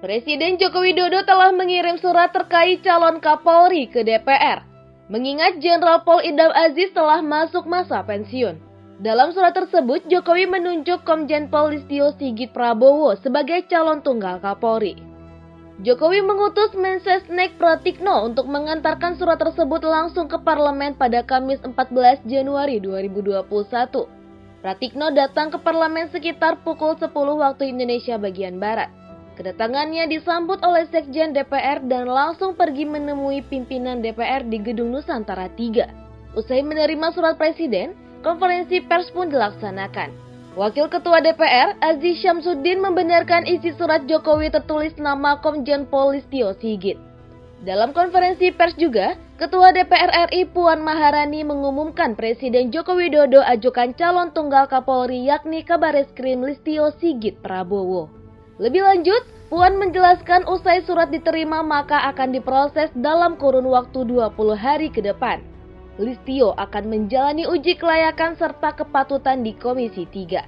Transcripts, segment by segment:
Presiden Joko Widodo telah mengirim surat terkait calon Kapolri ke DPR, mengingat Jenderal Pol Idam Aziz telah masuk masa pensiun. Dalam surat tersebut, Jokowi menunjuk Komjen Pol Listio Sigit Prabowo sebagai calon tunggal Kapolri. Jokowi mengutus Mensesnek Pratikno untuk mengantarkan surat tersebut langsung ke parlemen pada Kamis 14 Januari 2021. Pratikno datang ke parlemen sekitar pukul 10 waktu Indonesia bagian Barat. Kedatangannya disambut oleh Sekjen DPR dan langsung pergi menemui pimpinan DPR di Gedung Nusantara 3. Usai menerima surat Presiden, konferensi pers pun dilaksanakan. Wakil Ketua DPR, Aziz Syamsuddin membenarkan isi surat Jokowi tertulis nama Komjen Pol Listio Sigit. Dalam konferensi pers juga, Ketua DPR RI Puan Maharani mengumumkan Presiden Joko Widodo ajukan calon tunggal Kapolri yakni Kabareskrim Listio Sigit Prabowo. Lebih lanjut, Puan menjelaskan usai surat diterima maka akan diproses dalam kurun waktu 20 hari ke depan. Listio akan menjalani uji kelayakan serta kepatutan di Komisi 3.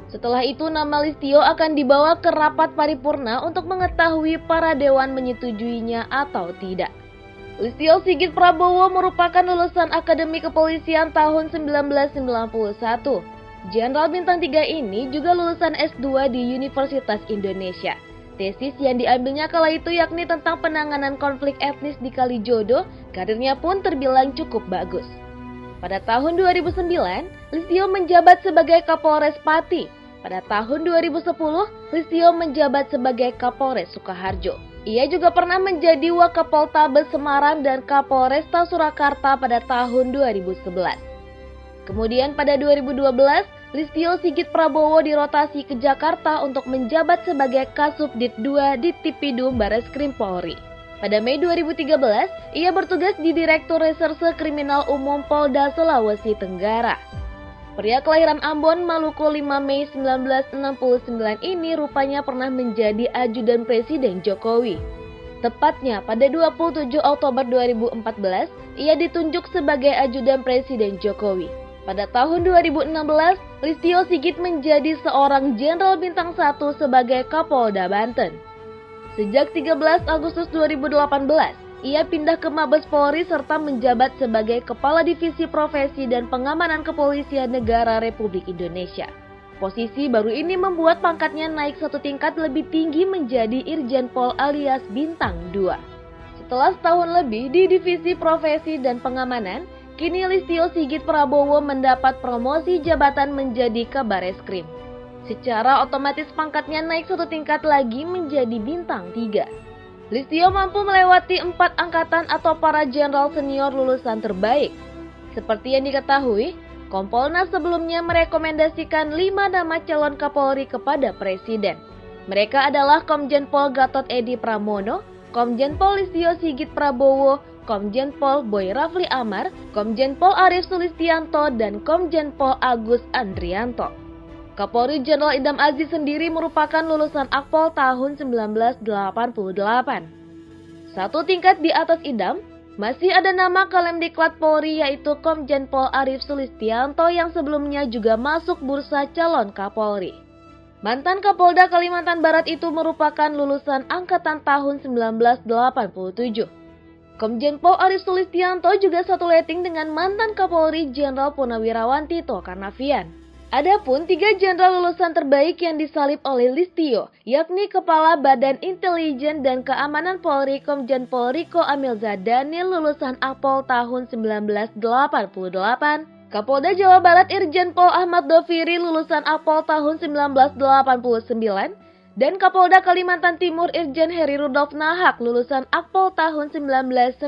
Setelah itu nama Listio akan dibawa ke rapat paripurna untuk mengetahui para dewan menyetujuinya atau tidak. Listio Sigit Prabowo merupakan lulusan Akademi Kepolisian tahun 1991. Jenderal Bintang 3 ini juga lulusan S2 di Universitas Indonesia. Tesis yang diambilnya kala itu yakni tentang penanganan konflik etnis di Kalijodo, karirnya pun terbilang cukup bagus. Pada tahun 2009, Listio menjabat sebagai Kapolres Pati. Pada tahun 2010, Listio menjabat sebagai Kapolres Sukoharjo. Ia juga pernah menjadi Wakapoltabes Semarang dan Kapolresta Surakarta pada tahun 2011. Kemudian pada 2012, Listio Sigit Prabowo dirotasi ke Jakarta untuk menjabat sebagai Kasubdit 2 di Tipidum Bareskrim Polri. Pada Mei 2013, ia bertugas di Direktur Reserse Kriminal Umum Polda Sulawesi Tenggara. Pria kelahiran Ambon, Maluku 5 Mei 1969 ini rupanya pernah menjadi ajudan Presiden Jokowi. Tepatnya pada 27 Oktober 2014, ia ditunjuk sebagai ajudan Presiden Jokowi. Pada tahun 2016, Listio Sigit menjadi seorang Jenderal Bintang 1 sebagai Kapolda Banten. Sejak 13 Agustus 2018, ia pindah ke Mabes Polri serta menjabat sebagai Kepala Divisi Profesi dan Pengamanan Kepolisian Negara Republik Indonesia. Posisi baru ini membuat pangkatnya naik satu tingkat lebih tinggi menjadi Irjen Pol alias Bintang 2. Setelah setahun lebih di Divisi Profesi dan Pengamanan, kini Listio Sigit Prabowo mendapat promosi jabatan menjadi Kabareskrim. Secara otomatis pangkatnya naik satu tingkat lagi menjadi Bintang 3. Listio mampu melewati 4 angkatan atau para jenderal senior lulusan terbaik. Seperti yang diketahui, Kompolnas sebelumnya merekomendasikan 5 nama calon Kapolri kepada Presiden. Mereka adalah Komjen Pol Gatot Edi Pramono, Komjen Pol Listio Sigit Prabowo, Komjen Pol Boy Rafli Amar, Komjen Pol Arief Sulistianto, dan Komjen Pol Agus Andrianto. Kapolri Jenderal Idam Aziz sendiri merupakan lulusan Akpol tahun 1988. Satu tingkat di atas Idam, masih ada nama Kalemdiklat Polri yaitu Komjen Pol Arief Sulistianto yang sebelumnya juga masuk bursa calon Kapolri. Mantan Kapolda Kalimantan Barat itu merupakan lulusan angkatan tahun 1987. Komjen Pol Arief Sulistianto juga satu letting dengan mantan Kapolri Jenderal Purnawirawan Tito Karnavian. Adapun 3 jenderal lulusan terbaik yang disalib oleh Listio, yakni Kepala Badan Intelijen dan Keamanan Polri Komjen Pol Riko Amilza Daniel lulusan Akpol tahun 1988, Kapolda Jawa Barat Irjen Pol Ahmad Doviri lulusan Akpol tahun 1989, dan Kapolda Kalimantan Timur Irjen Heri Rudolf Nahak lulusan Akpol tahun 1990.